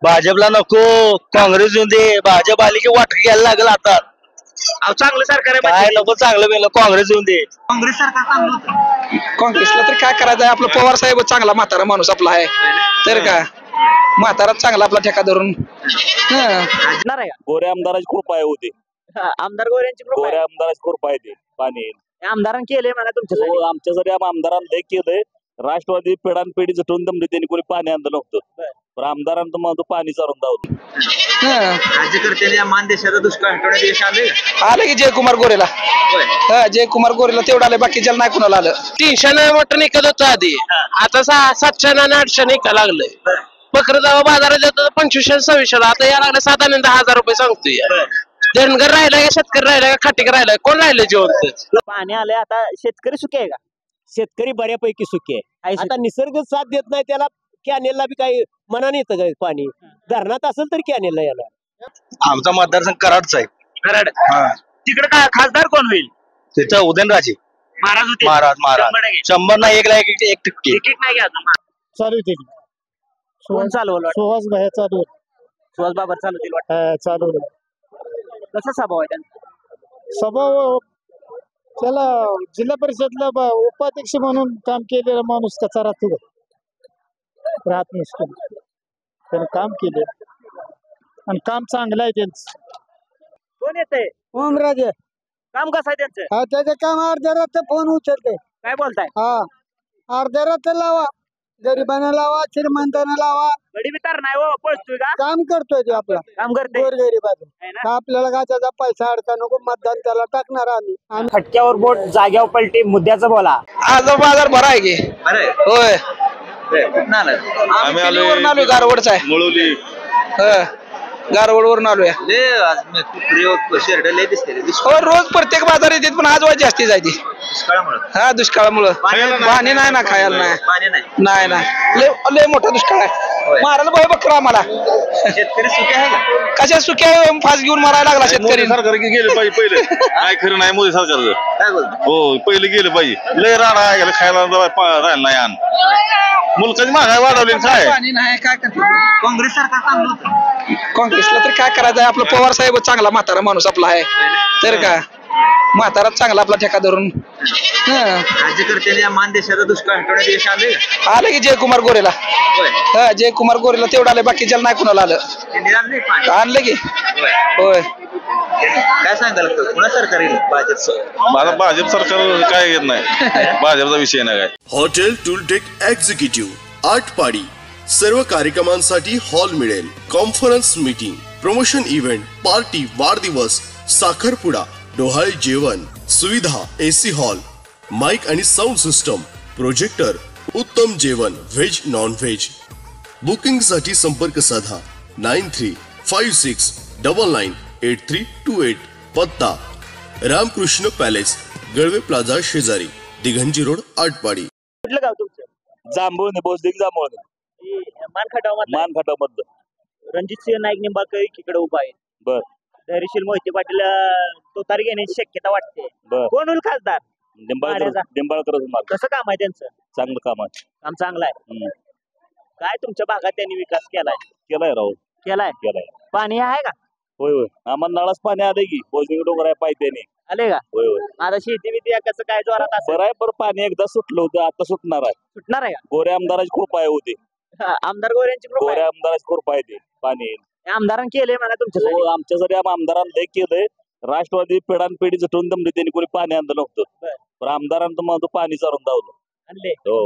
भाजपला नको, काँग्रेस येऊन दे. भाजप आली की वाट घ्यायला लागल आता. चांगलं सरकार आहे काय म्हणजे. नको, चांगलं बेलं काँग्रेस येऊन दे. काँग्रेस सरकार चांगलं होतं. काँग्रेसला तर काय करायचं आहे, आपला पवार साहेब चांगला म्हातारा माणूस आपला आहे तर का म्हातारा चांगला आपला ठेका धरून असणार आहे का? गोऱ्या आमदाराची कृपा आहे होती. आमदार गोऱ्यांची कृपा आहे. गोऱ्या आमदाराची कृपा आहे ते पाणी हे आमदारांनी केले म्हणा तुमच्यासाठी. तो आमच्यासाठी आमदारांना लय केलंय. राष्ट्रवादी पिढानपिढी झटून दमली, त्यांनी कोणी पाणी आणलं नव्हतं. पण आमदारांना म्हणतो पाणी चारून दावलं. राज्यकर्त्यांनी या मान देशाचा दुष्काळ हटवण्यात यश आले. आलं की जयकुमार गोरेला. जयकुमार गोरेला तेवढं आलं, बाकीच्या नाही कुणाला आलं. 300 मटण विकत होतं आधी, आता 700 आणि 800 विकायला लागलंय. बकरं जेव्हा बाजारात येतं 2500-2600, आता या लागलं 7 आणि 10,000 रुपये सांगतोय. धनगर राहिलाय का शेतकरी राहिलाय का खाटीक राहिलाय, कोण राहिलं जेवण? पाणी आलंय, आता शेतकरी सुखी आहे का? शेतकरी बऱ्यापैकी सुखी आहे. आता निसर्ग साथ देत नाही त्याला, कॅनेलला बी काही मनाने येतं काय पाणी. धरणात असेल तर कॅनेलला येणार. आमचा मतदारसंघ कराडचा आहे. कराड. तिकडे काय खासदार कोण होईल? तिथं उदयनराजे महाराज होते. महाराज 100 ना 1% तिकीट नाही घ्या अजून. चालू होते कोण चालवलं? सुहास भाई चालू सुहास बाबर चालवतील वाटतं. चालू कसं स्वभाव आहे त्यांचा? स्वभाव त्याला जिल्हा परिषदला उपाध्यक्ष म्हणून काम केलेला माणूस कसा राहत नसतो. त्याने काम केले आणि काम चांगलं आहे त्यांचं. कोण येतंय? ओमराजे काम कसं आहे त्यांचं? हा त्याचं काम अर्ध्या रात्र फोन उचलते. काय बोलताय? हा अर्ध्या रात्र लावा, गरिबांना लावा, श्रीमंतांना लावा, गडी बितार नाही हो, पळतोय का? काम करतोय ते आपला काम करते. गोरगरिबाचं. आपल्याला काय त्याचा पैसा अडका नको, मतदान त्याला टाकणार आम्ही. फटक्यावर बोट जाग्यावर पलटी, मुद्द्याचं बोला. आज बाजार भरा आहे की. होय, आम्ही आलो गारवडचा आहे. मुळवली गारवडवरून आलोय. हो, रोज प्रत्येक बाजार येते, पण आज वाज जास्ती जायची. हा, दुष्काळामुळं पाणी नाही ना, खायला नाही लय मोठा दुष्काळ आहे. मारायला बाय बकरा आम्हाला. शेतकरी सुखी आहे का? कशा सुक्या फास घेऊन मारायला लागला शेतकरी. सरकार गेले पाहिजे पहिले. काय खरं नाही मोदी सरकारचं. काय बोलतो? हो, पहिले गेले पाहिजे. लय राणा गेलं, खायला राहिला नाही. आण मुलकाची महागाई वाढवली काय. पाणी नाही, काय करते. काँग्रेस सरकार चांगलं होतं. काँग्रेसला तर काय करायचं आहे, आपला पवार साहेब चांगला म्हातारा माणूस आपला आहे तर का म्हातारा चांगला आपला ठेका धरून. राज्यकर्त्यांनी या मान देशाचा दुष्काळ हटवण्यात यश आले. आलं की जयकुमार गोरेला. जयकुमार गोरेला तेवढं आलं, बाकीच्या नाही कुणाला आलं. आणलं की. होय. काय सांगाल पुन्हा सरकार येईल भाजप? भाजप सरकार काय येत नाही. भाजपचा विषय नाही काय. हॉटेल टूलटेक एक्झिक्युटिव्ह आटपाडी सर्व कार्यक्रमांसाठी हॉल मिळेल. Conference meeting, promotion event, party, वाढदिवस, साखरपुडा, डोहाळे जेवण, सुविधा, एसी हॉल, माइक आणि साऊंड सिस्टम, प्रोजेक्टर, उत्तम जेवण, व्हेज नॉन व्हेज. बुकिंग साठी संपर्क साधा 9356998328. पत्ता रामकृष्ण पॅलेस, गळवे प्लाझा शेजारी, दिघंजी रोड, आटपाडी. कुठलं गाव तुमचं? जांभूळ बोसदिक जांभूळ मानखटाव मधलं. रणजित सिंह नाईक निंबाळकर इकडे उभा आहे. बर. धैर्यशील मोहिते पाटील तुतारी घेण्याची शक्यता वाटते. कोण होईल खासदार? निंबाळकर. कसं काम आहे त्यांचं? चांगलं काम आहे. काम चांगलं आहे. काय तुमच्या भागात त्यांनी विकास केलाय? राहुल केलाय. पाणी आहे का? होय. आम्हाला नळाच पाणी आलंय की. बोसदिक डोंगर आहे पायथ्याने. आले का? होय. आता शेती बिती कसं काय जोरात असेल? बरं आहे, पण पाणी एकदा सुटलं होतं, आता सुटणार आहे. सुटणार आहे का? गोऱ्या आमदाराची कृपा आहे होती. आमदार गोऱ्यांची कृपा आहे. गोऱ्या आमदाराची कृपा आहे ते पाणी. आमदारांनी केले म्हणा तुमच्यासाठी. आमच्यासाठी आमदारांना लय केलंय. राष्ट्रवादी पिढानपिढी झटून दमली, त्यांनी कोणी पाणी आणलं नव्हतं. पण आमदारांना म्हणतो पाणी चारून दावलं. आणले. हो.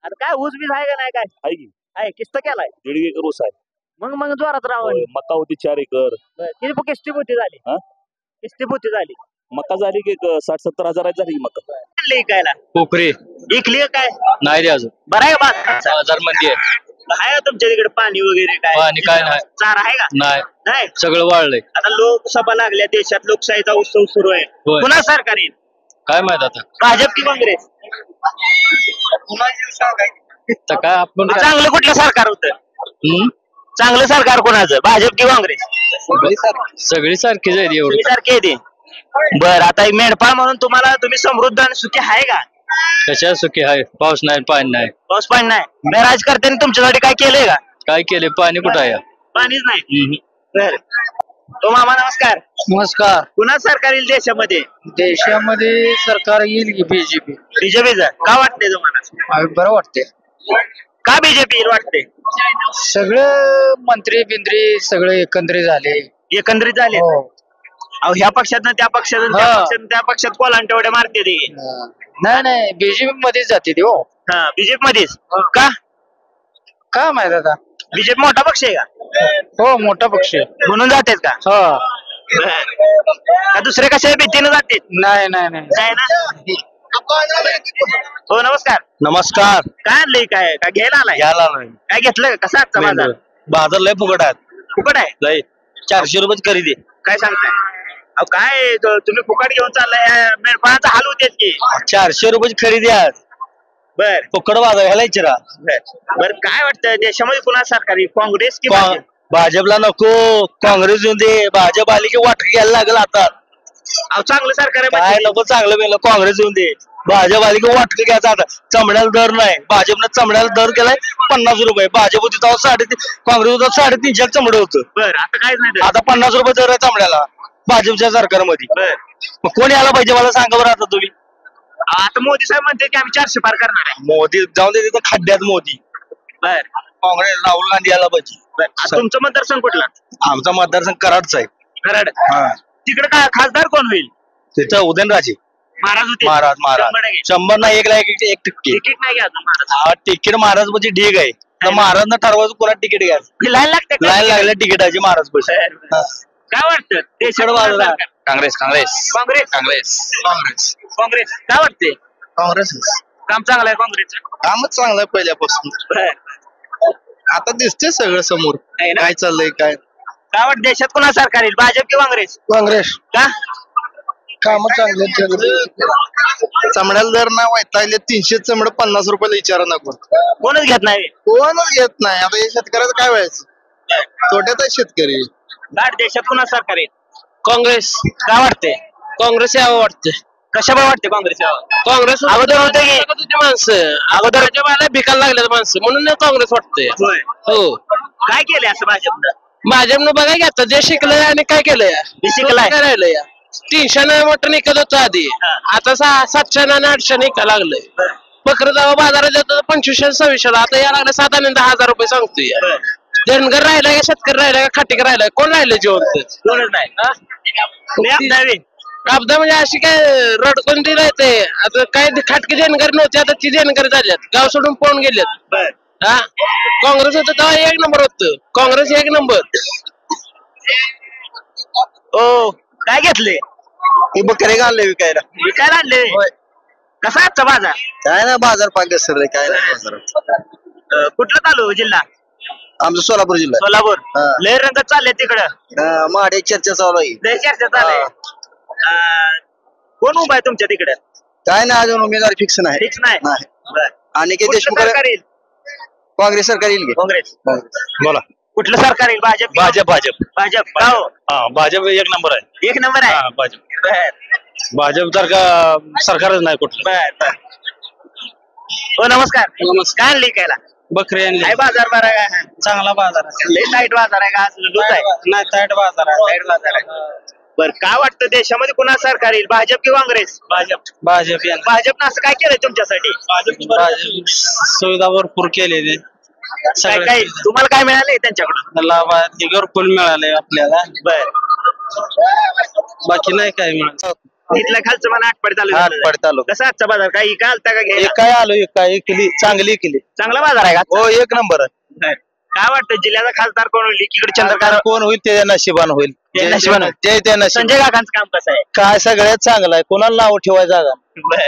आता काय ऊस बीज आहे का नाही? काय आहे की. आहे किस्त केलाय. 1.5 एकर ऊस आहे. मग जोरात राहून. मका होती 4 एकर. किती किस्ती पोती झाली? किस्ती पोती झाली. मका झाली की 60-70 हजार झाली मका. इकायला पोखरी इकली काय नाही रे अजून. बरं आहे का? 1000 मंदी आहे. आहे तुमच्या तिकडे पाणी वगैरे काय? पाणी काय नाही. चारा आहे का? नाही, सगळं वाळलंय. आता लोकसभा लागल्या, देशात लोकशाहीचा उत्सव सुरू आहे. पुन्हा सरकार येईल काय माहित आता, भाजप की काँग्रेस? काय आपण चांगलं कुठलं सरकार होतं? चांगलं सरकार कोणाचं, भाजप की काँग्रेस? सगळी सारखीच आहे एवढी. सारखी आहे ते. बर, आता मेंढपाळ म्हणून तुम्ही समृद्ध आणि सुखी आहे का? कशा सुखी आहे? पाऊस नाही, पाणी नाही. पाऊस पाणी नाही. राजकारत्यांनी तुमच्यासाठी काय केलंय का? काय केले? पाणी कुठं आहे? पाणीच नाही बर. तो मामा नमस्कार. नमस्कार. कुणा सरकार येईल देशामध्ये? देशामध्ये सरकार येईल की बीजेपी. बीजेपीचं का वाटतंय तुम्हाला? बरं वाटते. का बीजेपी येईल वाटते? सगळे मंत्री बिंत्री सगळे एकंदरीत झाले. एकंदरीत झाले. हो. अहो ह्या पक्षात त्या पक्षात त्या पक्षात कोलांटवड्या मारते ते. नाही बीजेपी मध्येच जाते ते. हो हा बीजेपी मध्येच का? काय माहित आता. बीजेपी मोठा पक्ष आहे का? हो मोठा पक्ष आहे म्हणून जातेत का? हो. का दुसरे कशा भीतीनं जाते? नाही नाही ना. हो नमस्कार. नमस्कार. काय आणलंय? काय काय घ्यायला आलाय? घ्यायला नाही. काय घेतलं? कसा आजचा बाजार? बाजार लय फुकट आहेत. फुकट आहे? लय 400 रुपये खरेदी. काय सांगताय? अहो काय तुम्ही फुकट घेऊन चाललाय? मेंढपाळाचा हाल होते की. 400 रुपयाची खरेदी आहे. बर फुकट बाजार ह्याला विचारा. बर काय वाटतं देशामध्ये कुणा सरकार येईल? काँग्रेस की भाजप? भाजपला नको, काँग्रेस येऊन दे. भाजप आली की वाटक घ्यायला लागेल आता. अहो चांगलं सरकार आहे काय म्हणजे. नको चांगलं मिळलं, काँग्रेस येऊन दे. भाजप आली की वाटक घ्यायचा आता. चमड्याला दर नाही. भाजपने चमड्याला दर केलाय 50 रुपये. भाजप होती तेव्हा 3.5, काँग्रेस होता 350 चमडं होतं. बर आता काहीच नाही तर. आता 50 रुपये दर आहे चमड्याला भाजपच्या सरकारमध्ये. बर मग कोण यायला पाहिजे मला सांगा बरं आता तुम्ही. आता मोदी साहेब म्हणते की आम्ही 400 पार करणार आहे. मोदी जाऊन दे तिथं खड्ड्यात मोदी. बर काँग्रेस राहुल गांधी यायला पाहिजे. बर आता तुमचं मतदारसंघ कुठला? आमचा मतदारसंघ कराडचा आहे. कराड. हा. तिकडे काय खासदार कोण होईल? तिथं उदयनराजे महाराज होते. महाराज 100 ना 1 टक्के. तिकीट नाही घ्या अजून महाराज. हा तिकीट महाराज म्हणजे ढीग आहे. तर महाराजनं ठरवायचं कोणा तिकीट घ्यायचं. लाईन लागते का? लाईन लागल्या तिकिटाची महाराज पैसे. काय वाटतं देशात कोण सरकार? काँग्रेस काँग्रेस काँग्रेस काँग्रेस काँग्रेस काँग्रेस काय वाटते? काँग्रेस काम चांगलं आहे काँग्रेसचं. कामच चांगलं आहे पहिल्यापासून. बर. आता दिसते सगळं समोर आहे ना? काय चाललंय काय. काय वाटतं देशात कोणा सरकार येईल? भाजप की काँग्रेस? काँग्रेस का? काम चांगले. चमड्याला दर ना वैतागले 300 चमड 50 रुपयाला विचारा नको. कोणच घेत नाही. कोणच घेत नाही. आता हे शेतकऱ्याचं काय व्हायचं. तोट्यात आहे शेतकरी. गाठ देशात कोणा सरकार येईल? काँग्रेस. काय वाटते? काँग्रेस यावं वाटतं. कशामुळे वाटते काँग्रेस यावं? काँग्रेस अगोदर होते की? होती माणसं. अगोदर भाजपाला भिकायला लागल्यात माणसं म्हणून काँग्रेस वाटतंय. होय. हो. काय केले असं भाजपनं? भाजपनं बघा की आता जे शिकलंय आणि काय केलंय. जे शिकलाय. काय राहिलंय. 300 मटण निघत होतं आधी. आता 700 आणि 800 निघायला लागलंय. बकरं जेव्हा बाजारात येतं 2500 2600. आता या लागल्या 7 आणि 10,000 रुपये सांगतोय. धनगर राहिलाय का शेतकरी राहिलाय का खाटीक राहिलाय? कोण राहिलं जेवण? कोणच नाही. आपदा म्हणजे अशी काय रडकून ती राहते. आता काय खाटकी देणगर नव्हती आता ती देणगर झाल्यात. गाव सोडून पळून गेल्यात. बर हा काँग्रेस होतं तेव्हा 1 नंबर होतं. काँग्रेस 1 नंबर. ओ काय घेतले? बकरे घालले विकायला. विकायला आणले? कसा आजचा बाजार? काय ना बाजार पाक सर काय नाही बाजारात. कुठलं चालू जिल्हा? आमचा सोलापूर जिल्हा. सोलापूर. लय रंग चालले तिकडं. माडे चर्चा चालू आहे. लय चर्चा चालू. कोण उभा आहे तुमच्या तिकडे? काय नाही अजून उमेदवार फिक्स नाही. फिक्स नाही. बर. आणि कुठलं सरकार येईल? काँग्रेस सरकार येईल. काँग्रेस. बोला. कुठलं सरकार येईल? भाजप की? भाजप भाजप भाजप का हो? हा भाजप 1 नंबर आहे. 1 नंबर आहे. भाजप बर भाजप सारखा सरकारच नाही कुठलं. बर. हो नमस्कार. काय आणली कायला? बकरी आणली. काय बाजार बरा काय? चांगला बाजार आहे. लय टाईट बाजार आहे का? आज लूज आहे? नाही ताईट बाजार आहे. टाईट बाजार आहे. बर काय वाटतं देशामध्ये कुणा सरकार येईल? भाजप की काँग्रेस? भाजप. भाजप यांना भाजपनं असं काय केलंय तुमच्यासाठी? सुविधा भरपूर केलेली. काय काय तुम्हाला काय मिळालंय त्यांच्याकडून? लाभ घरकुल मिळाले आपल्याला. बर. बाकी नाही काय मिळालं. तिथलं खालचं मला आठवड चालू आठवड चालू. कसा आजचा बाजार? काही का आलता का घ्यायला? काय आलो काय केली चांगली केली. चांगला बाजार आहे का? हो 1 नंबर आहे. काय वाटतं जिल्ह्याचा खासदार कोण होईल? इकडे चंद्रकांत कोण होईल ते नशिबान होईल. ते नशिबानं. ते नशीब. संजय काकांचं काम कसं आहे? काय सगळ्यात चांगलं आहे. कोणाला नाव ठेवायचं जागा बर.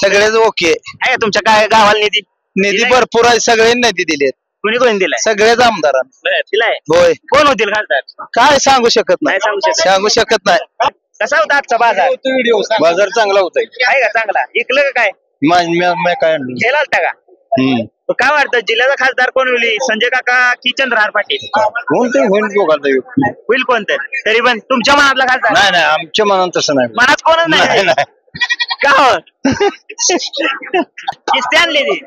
सगळेच ओके. आहे का तुमच्या काय गावाला निधी? निधी भरपूर आहे. सगळ्यांनी निधी दिलेत. कोणी कोणी दिलाय? सगळेच आमदारांना. दिलाय. होय. कोण होतील खासदार? काय सांगू शकत नाही सांगू शकत. सांगू शकत नाही. कसा होता आजचा बाजार? बाजार चांगला होता. आहे का चांगला? इकलं का काय? काय घ्यायला आलता का? काय वाटतं जिल्ह्याचा खासदार कोण होईल? संजय काका की चंद्रहार पाटील? कोणते होईल दोघांचा होईल कोणतं तरी पण तुमच्या मनातला खासदार? नाही नाही आमच्या मनात तसं नाही. मनात कोणच नाही. का हो? किस्ती आणली ती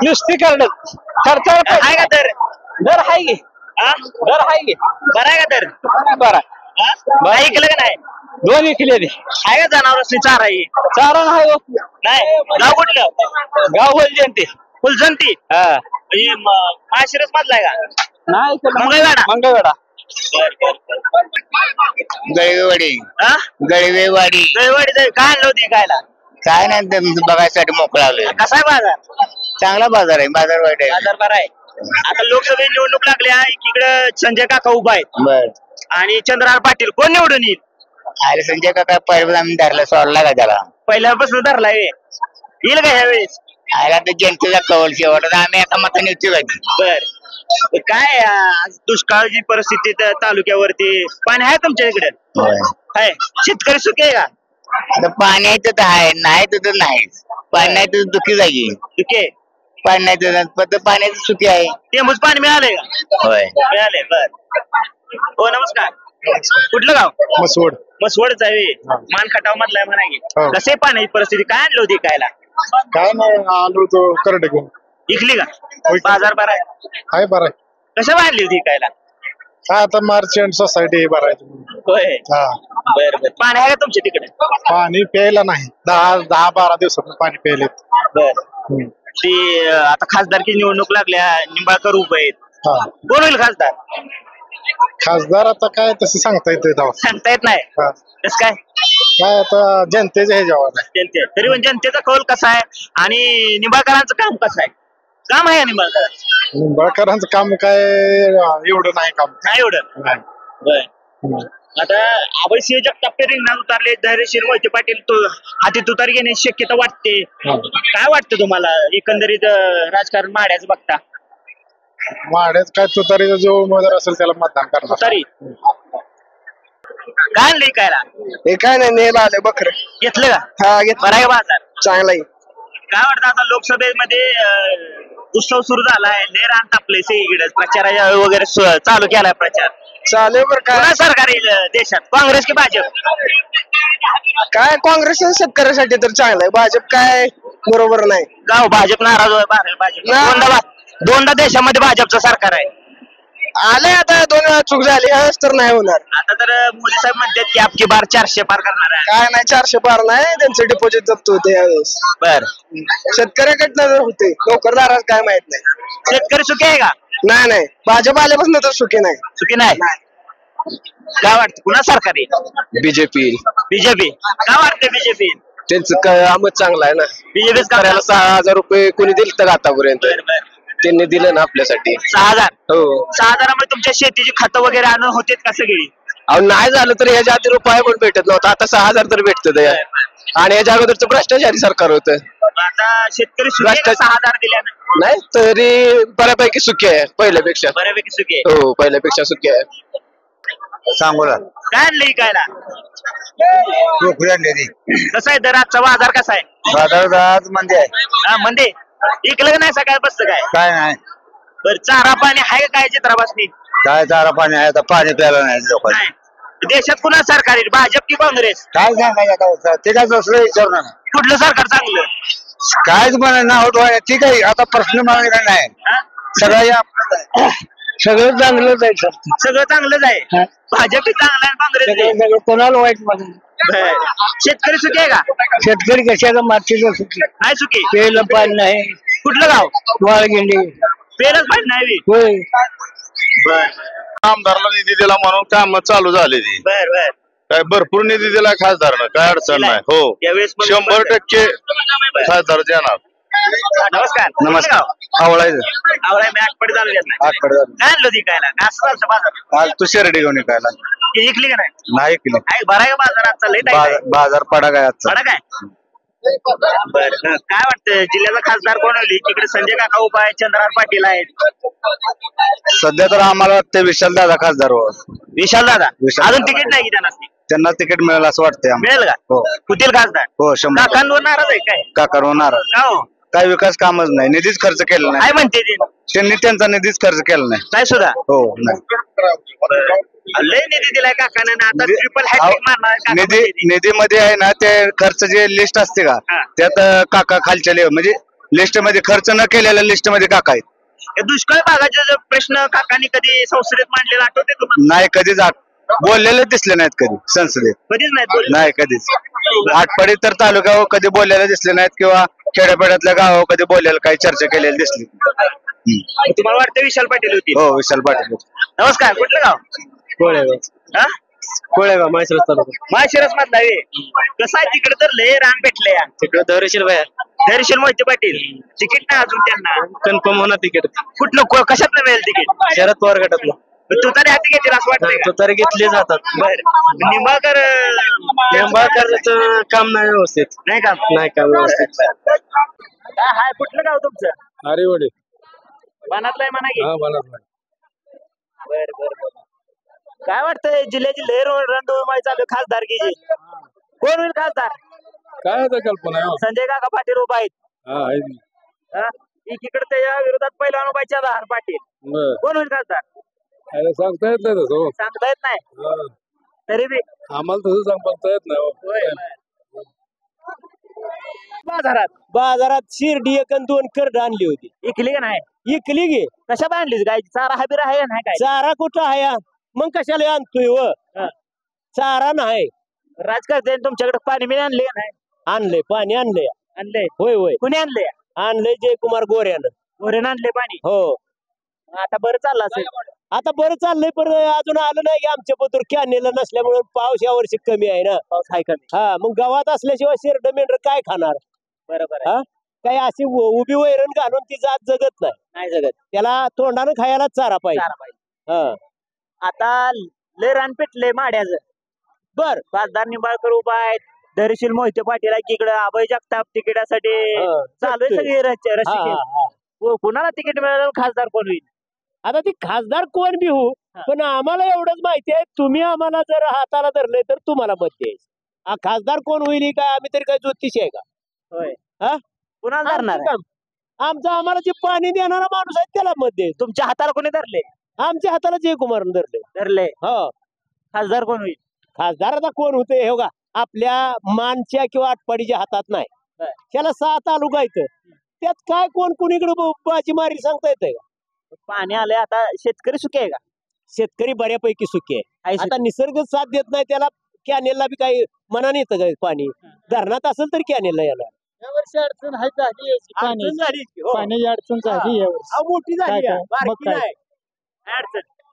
नुसती काढत आहे का? तर दर आहे की दर आहे की बरं आहे का दर बरा बरं ऐकलं का नाही दोन्ही किले आहे का जनावर चारा आहे चारा नाही नाही गाव कुठलं गाव होईल जनते फुलजंती हा म्हणजे माशिरस मधलाय का नाही मंगळवेढा मंगळवेढा गळवेवाडी हा गळवेवाडी गळवाडी जाईल काय आणलं होती खायला काय नाही ते बघायसाठी मोकळा आलोय कसा आहे बाजार चांगला बाजार आहे बाजार वाईट आहे बाजार बरा आहे आता लोकसभेत निवडणूक लागल्या एकीकडे संजय काका उभा आहेत बर आणि चंद्रहार पाटील कोण निवडून येईल अरे संजय काका पहिला आम्ही धरला सोडला का त्याला पहिल्यापासून धरलाय येईल का ह्या वेळेस आला तर जनतेचा कौल शेवट आम्ही एका मताने येतो बर काय आज दुष्काळाची परिस्थिती तालुक्यावरती पाणी आहे तुमच्या इकडे आहे शेतकरी सुखी आहे का आता पाणी आहे तर आहे नाही तर नाहीच पाणी नाही तर दुखी जागी सुखी आहे पाणी नाही तर पण पाण्याचं सुखी आहे टेंबूच पाणी मिळालंय का होय मिळालंय बर हो नमस्कार कुठलं गाव मसवड मसवडच आहे मान खटाव मधलाय म्हणा की हो. कसे पाण्याची परिस्थिती काय आणली होती कायला काय नाही आलो तो करडे घेऊन इकली का बाजार बरा आहे आहे बरं कशा आणली होती कायला काय आता मार्चंट सोसायटी भरायची होय हा बर बर पाणी आहे का तुमच्या तिकडे पाणी प्यायला नाही 10-12 दिवसात पाणी प्यायले बर ती आता खासदारची निवडणूक लागल्या निंबाळकर उभे आहेत हा कोण होईल खासदार खासदार आता काय तसं सांगता येते सांगता येत नाही कसं काय काय आता जनतेच्या ह्याच्यावर आहे. तरी पण जनतेचा कौल कसा आहे आणि निंबाळकरांचं काम कसं आहे काम आहे निंबाळकरांचं निंबाळकरांचं काम काय एवढं नाही काम नाही एवढं नाही. बर आता अभयसिंह जगताप रिंगणात उतरले धैर्यशील मोहिते पाटील हाती तुतार घेण्याची शक्यता वाटते काय वाटतं तुम्हाला एकंदरीत राजकारण माड्याचं बघता माड्याच काय तुतारीचा जो उमेदवार असेल त्याला मतदान करणार तुतारी काय आणलं कायला हे काय नाही नेला आले बकर घेतलं का हा घेत बरं आहे का बाजार चांगला आहे काय वाटतं आता लोकसभेमध्ये उत्सव सुरू झालाय लय रान तापले सगळीकडे प्रचाराच्या वगैरे चालू केलाय प्रचार चालेल बरं काय कोणा सरकार येईल देशात काँग्रेस की भाजप काय काँग्रेस शेतकऱ्यासाठी तर चांगलं आहे भाजप काय बरोबर नाही गाव भाजप नाराज आहे भाजप दोनदा देशामध्ये भाजपचं सरकार आहे आलंय आता 2 वेळा चूक झाली ह्यावेळेस तर नाही होणार आता तर मोदी साहेब म्हणतात की आपकी बार 400 पार करणार आहे काय नाही 400 पार नाही त्यांचं डिपॉझिट जप्त होते यावेळेस बर शेतकऱ्याकडनं होते नोकरदारात काय माहित नाही शेतकरी सुखी आहे का नाही भाजप आल्यापासून तर सुखी नाही सुखी नाही काय वाटतं कुणा सरकार आहे बीजेपी बीजेपी काय वाटतं बीजेपी त्यांचं कामच चांगलं आहे ना बीजेपी करायला 6,000 रुपये कोणी दिल तर आतापर्यंत त्यांनी दिलं ना आपल्यासाठी 6,000 हो 6,000 तुमच्या शेतीची खतं वगैरे आणून होते का सगळी अहो नाही झालं तर ह्याच्या आधी रुपये पण भेटत नव्हता आता 6,000 तर भेटत आणि याच्या अगोदरचं भ्रष्टाचारी सरकार होतं आता शेतकरी सुखी आहे का 6,000 दिल्यानं नाही तरी बऱ्यापैकी सुखी आहे पहिल्यापेक्षा बऱ्यापैकी सुखी आहे हो पहिल्यापेक्षा सुखी आहे सांगोला काय आणलं इकायला नोकरी आणली कसा आहे दर आजचा बाजार कसा आहे बाजार आज म्हणजे आहे हा म्हणजे इकलं नाही सकाळपासून काय काय नाही बर चारा पाणी आहे काय चित्रापासनी काय चारा पाणी आहे आता पाणी प्यायला नाही लोकांना नाही देशात कुणा सरकार आहे भाजप की काँग्रेस काय सांगायचं आता ते काय दुसरं विचारणार कुठलं सरकार चांगलं कायच म्हणा नाव ठेवाय ठीक आहे आता प्रश्न मला नाही हा? सगळं चांगलंच आहे सगळं चांगलंच आहे भाजप चांगलं आहे काँग्रेस सगळं कोणाला वाईट म्हणून शेतकरी सुखी आहे का शेतकरी कशाला मातीचं सुखी नाही सुखी पेलं पाणी नाही कुठलं गाव वाळगिंडी पेरच पाहिजे नाही होय आमदारला निधी दिला म्हणून काम चालू झाले ती बर बर काय भरपूर निधी दिला खासदारनं काय अडचण नाही हो यावेळेस मग 100% खासदार देणार नमस्कार नमस्कार आवळायचं आवळा मी आठपडी चालू घेत नाही काय आणलं ती कायला असं चालतं बाजार आज तू शेरडी घेऊन निघायला इकली का नाही नाही केलं काय बरं आहे का बाजार आजचा लई टाईट आहे बाजार पडा काय आजचा बरं काय बर काय वाटतं जिल्ह्याचा खासदार कोण होईल तिकडे संजय काका उभा आहे चंद्रहार पाटील आहेत सध्या तर आम्हाला वाटतं विशाल दादा खासदार हो विशाल दादा विशाल अजून दादा. तिकीट नाही की त्यांना त्यांना तिकीट मिळेल असं वाटतंय आम्हाला. मिळेल का हो होतील खासदार हो 100 काकांवर नाराज आहे काय काका होणार का हो काय विकास कामच नाही निधीच खर्च केला काय नाही म्हणते ते त्यांनी त्यांचा निधीच खर्च केला नाही काय सुद्धा हो नाही लय निधी दिलाय काकाने आता ट्रिपल हॅट्रिक मारणार काका निधी म्हणते ते. निधीमध्ये आहे ना ते खर्च जे लिस्ट असते का हा. त्यात काका खालच्या म्हणजे लिस्ट मध्ये खर्च न केलेल्या लिस्ट मध्ये काका आहेत दुष्काळ भागाचे जे प्रश्न काकांनी कधी संसदेत मांडलेला आठवते तुम्हाला? नाही कधीच बोललेले दिसले नाहीत कधी संसदेत. कधीच नाही बोलले. नाही कधीच. आटपाडी तर तालुक्यावर कधी बोललेले दिसले नाहीत किंवा खेड्यापाड्यातल्या गावावर कधी बोललेलं काही चर्चा केलेली दिसली. तुम्हाला वाटतं विशाल पाटील होती? हो विशाल पाटील. नमस्कार, कुठलं गाव? कोळेगाव हा? कोळेगाव माळशिरस तालुका. माळशिरस मधला कसं आहे तिकडे तर लय रान भेटले तिकडे धैर्यशील बाहेर धैर्यशील मोहिते पाटील तिकीट नाही अजून त्यांना. कन्फर्म होणार तिकीट. कुठलं कशात मिळेल तिकीट? शरद पवार गटातलं. तू तरी हाती घेतील असं वाटतंय का? तो तरी घेतले जातात. निंबाळकर निंबाळकरचं काम नाही व्यवस्थित. नाही का? नाही काम व्यवस्थित. काय हाय, कुठलं गाव तुमचं? अरे वडे बनातलं आहे म्हणा की. बनत बर बर बर. काय वाटतंय जिल्ह्याची लय रणधुमाळी चालू आहे खासदारकीची? कोण होईल खासदार? काय आता कल्पना आहे? संजय काका पाटील उभा आहेत. हा आहे की. हा? एकीकडे त्याच्या विरोधात पहिलवान उभा आहे चंद्रहार पाटील. बरं. कोण होईल खासदार? अरे सांगता येत नाही तसं. सांगता येत नाही हा. तरी बी. आम्हाला तसं सांगता येत नाही. होय, होय. बाजारात शिर्डी एक आणि 2 करड आणली होती. इकली का नाही? इकली गे. कशा आणलीस गाय? चारा हा बिरा आहे का नाही? काय चारा कुठं आहे? मग कशाला आणतोय व? चारा नाही. राजकारते तुमच्याकडे पाणी मी आणले का नाही? आणलंय पाणी, आणलंय. आणलंय? होय होय. कुणी आणलंय? आणलंय जयकुमार गोऱ्यानं. गोऱ्यानं आणले पाणी? हो. आता बरं चाललं असेल. आता बरं चाललंय पण अजून आलं नाही की आमच्या पत्र कॅनेल नसल्यामुळे पाऊस या वर्षी कमी आहे ना. पाऊस आहे कमी. हा मग गावात असल्याशिवाय शेरड मेंढर काय खाणार? बरोबर. हा काही अशी उभी वैरण घालून ती जात जगत नाही जगत. त्याला तोंडानं खायला चारा पाहिजे. हा आता लय रान पेटले माड्याचं. बर खासदार निंबाळकर उभा आहेत, धैर्यशील मोहिते पाटील आहे इकडे, अभय जगताप तिकिटासाठी चालू आहे सगळी रस्ते. कुणाला तिकीट मिळालं खासदार कोण होईल? आता ती खासदार कोण बी हो, पण आम्हाला एवढंच माहिती आहे तुम्ही आम्हाला जर हाताला धरले तर तुम्हाला मत द्यायचं. खासदार कोण होईल काय आम्ही तरी काय ज्योतिषी आहे का? होय. हा कुणाला धरणार? आमचा आम्हाला जे पाणी देणारा माणूस आहे त्याला मत द्यायचं. तुमच्या हाताला कोणी धरले? आमच्या हाताला जयकुमार धरले. हो. खासदार कोण होईल? खासदार आता कोण होते हे बघा, आपल्या मानच्या किंवा आटपाडीच्या हातात नाही. त्याला 6 तालुका आहेत. त्यात काय कोण कुणीकडे बाजी मारी सांगता येते का? पाणी आलंय आता शेतकरी सुखी आहे का? शेतकरी बऱ्यापैकी सुखी आहे. आता निसर्ग साथ देत नाही त्याला. कॅनेलला बी काही मनाने येतं काय पाणी? धरणात असेल तर कॅनेलला यायला यावर्षी अडचण आहे. पाण्याची अडचण झाली यावर्षी. मोठी झाली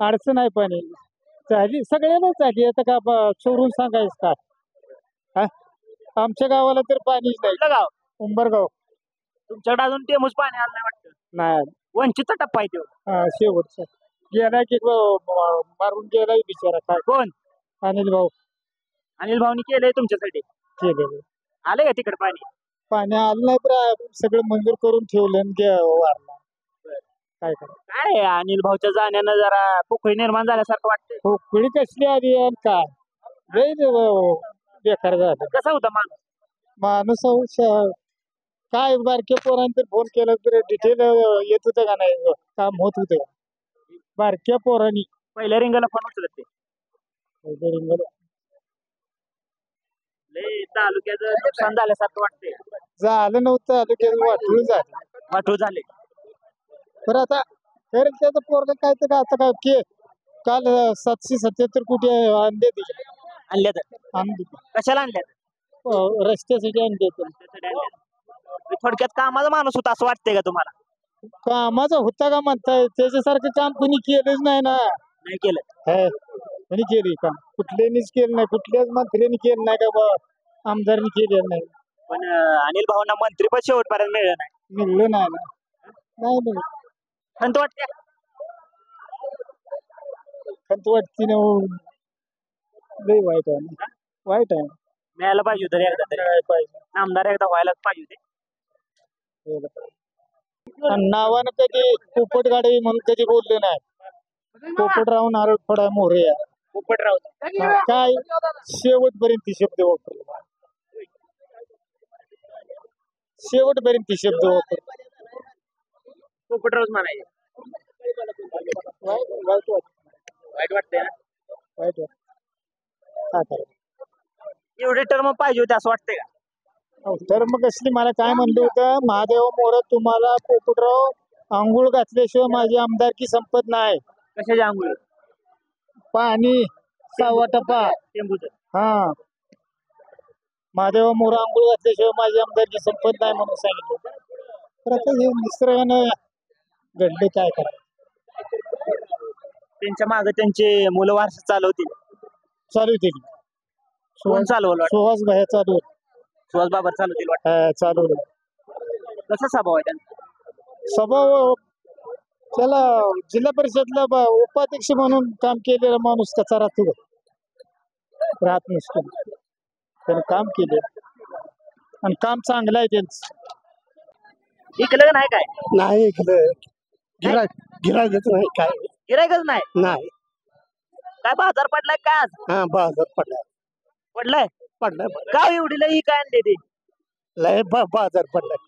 अडचण आहे. पाणी झाली सगळ्यांनाच झाली. आता का चोरून सांगायचं का? आमच्या गावाला तर पाणीच नाही. गाव उंबरगाव. तुमच्याकडे अजून टेमूच पाणी आलं नाही वाटतं? नाही. वंचितचा टप्पा आहे तो शेवटचा. गेला की मारून गेलाय बिचारा. काय कोण? अनिल भाऊ. अनिल भाऊनी केलंय तुमच्यासाठी? केलेलं. आले का तिकडे पाणी? पाणी आलं नाही तर सगळं मंजूर करून ठेवलं. काय काय अनिल भाऊच्या जाण्यानं जरा पोकळी निर्माण झाल्यासारखं वाटतं. पोकळी कसली आली आणि काय बेकार झालं. कसा होता माणूस? काय बारक्या पोरांनी फोन केला तर डिटेल येत होतं का नाही? काम होत होतं का? बारक्या पोरांनी पहिल्या रिंगाला फोन उचलत ते. पहिल्या रिंगाला तालुक्याचं नुकसान झाल्यासारखं वाटतंय. झालं नव्हतं तालुक्यात वाटूळ झाले. तर आता तर त्याचं पोरग काय तर आता काय काल 777 कोटी आणले. कशाला आणल्यात? रस्त्यासाठी आणले. थोडक्यात कामाचा माणूस होता असं वाटतंय का तुम्हाला? कामाचा होता का म्हणताय? त्याच्यासारखं काम कोणी केलंच नाही ना. नाही केलं. कोणी केली काम? कुठल्यानीच केलं नाही. कुठल्याच मंत्र्यांनी केलं नाही का? आमदारांनी केलेलं नाही. पण अनिल भाऊंना मंत्रीपद शेवटपर्यंत मिळलं नाही. मिळलं नाही ना. नाही मिळलं. खंत वाटते? खंत वाटते ना. लय वाईट आहे. वाईट आहे. मिळायला पाहिजे होतं एकदा तरी. आमदार एकदा व्हायलाच पाहिजे होते. नावानं कधी पोपटगाडी म्हणून कधी बोलले नाही. पोपटराव नारळ फोडा मोरया. पोपटराव काय शेवटपर्यंत शब्द वापरले. शेवटपर्यंत शब्द वापरले. पोपटरावच म्हणायचे. वाईट वाटतंय ना? वाईट वाटत. काय करायचं? एवढे टर्म पाहिजे होते असं वाटतंय का? तर मग कसली मला काय म्हणलं होतं? महादेव मोर तुम्हाला पोपटराव आंघोळ घातल्याशिवाय माझी आमदारकी संपत नाही. कशाची आंघोळ? पाणी 6 टप्पा. हा महादेवा मोर आंघोळ घातल्याशिवाय माझी आमदारकी संपत नाही म्हणून सांगितलं. तर आता हे निसर्गानं घडले, काय करा. त्यांच्या मागे त्यांचे मुलं वारसा चालवतील. चालू होतील. कोण चालवलं? सुहास भाया चालू. सुहास बाबा चालवतील वाटतं. चालू. कसा स्वभाव आहे त्यांचा? स्वभाव त्याला जिल्हा परिषदला उपाध्यक्ष म्हणून काम केलेला माणूस कसा राहत नसतो. त्यानं काम केले आणि काम चांगलं आहे त्यांचं. इकलं नाही काय? नाही इकलं. गिरायकच नाही. काय गिरायकच नाही? नाही. काय बाजार पडलाय का आज? हा बाजार पडलाय. पडलाय का? एवढी लई काय आणली ती? लय बाजार पडलाय.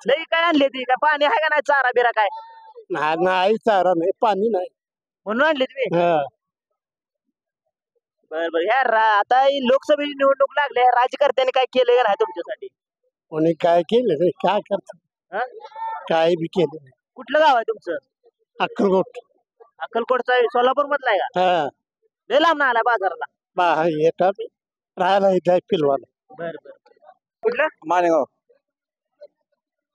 लई काय आणली ती? काय पाणी आहे का नाही? चारा बिरा काय? नाही चारा नाही, पाणी नाही म्हणून आणली तुम्ही? बर ह्या आता लोकसभेची निवडणूक लागली, राज्यकर्त्यांनी काय केलं का नाही तुमच्यासाठी? कोणी काय केलं रे? काय करत? काय बी केलं नाही. कुठलं गाव आहे तुमचं? अक्कलकोट. अक्कलकोटचा सोलापूर मधला आहे का? लय लांब ना आला बाजाराला? येतात राहायला इथे पिलवाला. बर कुठलं? मालेगाव.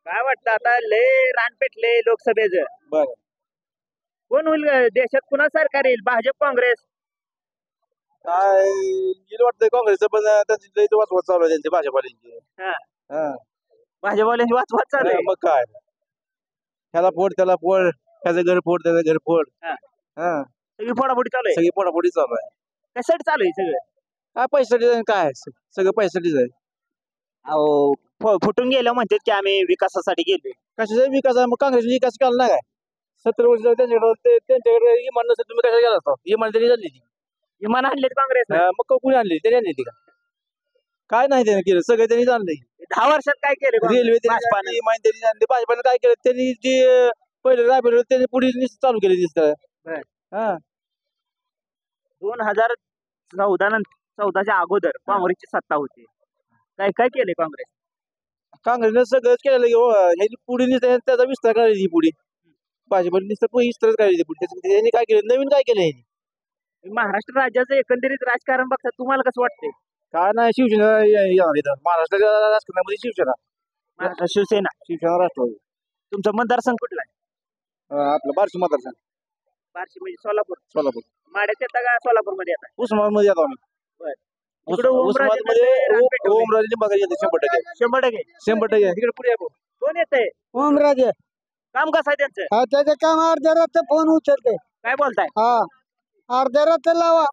काय वाटतं आता लय रान पेटले लोकसभेचं? बरं. कोण होईल देशात? पुन्हा सरकार येईल? भाजप काँग्रेस? काय येईल वाटतंय काँग्रेसचं, पण त्यांची वाचवाच चालू आहे त्यांची भाजपाल्यांची. भाजपवाल्यांची वाचवाच चालू आहे. मग काय, ह्याला फोड त्याला फोड, ह्याचं घर फोड त्याचं घर फोड. सगळी फोडाफोडी चालू आहे. सगळी फोडाफोडी चालू आहे. कशासाठी चालू आहे सगळं? काय पैशासाठी? काय सगळं पैशासाठीच आहे. अहो फुटून गेलं म्हणतात की आम्ही विकासासाठी गेलोय. कशाचा विकास आहे? मग काँग्रेसने विकास केला नाही काय? 70 वर्ष त्यांच्याकडे इमान नसेल, तुम्ही कशा गेला असता? इमान त्यांनी झाली ती. विमान आणलेत काँग्रेस? मग कोणी आणली? त्यांनी आणली ती का? काय नाही त्याने केलं, सगळं त्यांनी आणलंय. 10 वर्षात काय केलं? रेल्वे त्यांनी, इमान त्यांनी आणली. भाजपाने काय केलं? त्यांनी जे पहिले राबवलं त्यांनी पुढे चालू केले दिसतं. 2014च्या अगोदर काँग्रेसची सत्ता होती. काय काय केले काँग्रेस? काँग्रेसने सगळंच केलेलं. ह्याची पुढे त्याचा विस्तार करायची. पुढे भाजपने विस्तार करायची. पुढे त्यांनी काय केलं? नवीन काय केलं ह्यांनी? महाराष्ट्र राज्याचं एकंदरीत राजकारण बघता तुम्हाला कसं वाटतंय? काय नाही, शिवसेना येणार इथं. महाराष्ट्राच्या राजकारणामध्ये शिवसेना. शिवसेना राष्ट्रवादी. तुमचा मतदारसंघ कुठला आहे? आपलं बार्शी मतदारसंघ. बार्शी म्हणजे सोलापूर. माड्यात येता का सोलापूर मध्ये येता? उस्मानाबाद मध्ये येतो आम्ही. ओमराजे बघायला येते 100%. 100%. तिकडे पुढे कोण येतंय? ओमराजे. काम कसं आहे त्यांचं? त्याचं काम अर्ध्या रात्र फोन उचलते. काय बोलताय? अर्ध्या रात्र लावा,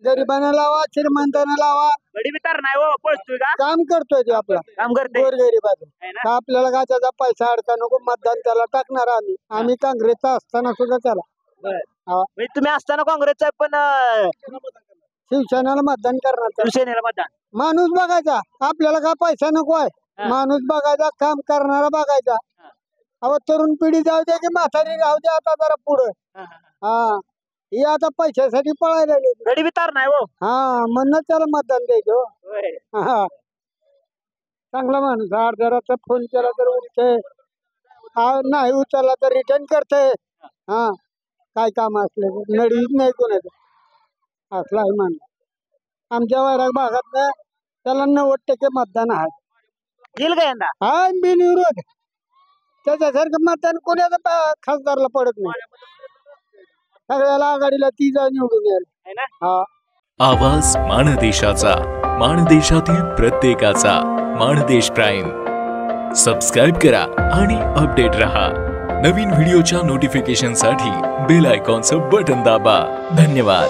गरिबांना लावा, श्रीमंतांना लावा. गडी बितार नाही हो, पळतोय का? काम करतोय ते आपला. काम करतोय गोरगरिबाचं. आपल्याला काय त्याचा पैसा अडका नको. मतदान त्याला टाकणार आम्ही काँग्रेसचा असताना सुद्धा त्याला. तुम्ही असताना काँग्रेसचा, पण शिवसेनेला मतदान करणार. शिवसेनेला मतदान. माणूस बघायचा, आपल्याला काय पैसा नको आहे. माणूस बघायचा, काम करणारा बघायचा. अहो तरुण पिढी जाऊ दे की म्हातारी राहू दे आता जरा पुढं. ही आता पैशासाठी पळायला लागली. गडी बितार नाही हो. म्हणून त्याला मतदान द्यायचं. चांगला माणूस. अर्ध्या रात्र फोन केला तर उठते, नाही उचलला तर रिटर्न करते. काय काम असलं नडीच नाही कोणाचं. असला आहे माणूस. आमच्या वैराग भागात त्याला 90% मतदान आहे. येईल का यंदा? बिनविरोध. त्याच्यासारखं मतदान कोणाचा खासदारला पडत नाही. सगळ्याला आघाडीला ती जाऊन निवडून येईल. आवाज माणदेशाचा, माणदेशातील प्रत्येकाचा. माणदेश प्राईम सबस्क्राईब करा आणि अपडेट रहा. नवीन व्हिडिओच्या नोटिफिकेशनसाठी बेल आयकॉनचं बटन दाबा. धन्यवाद.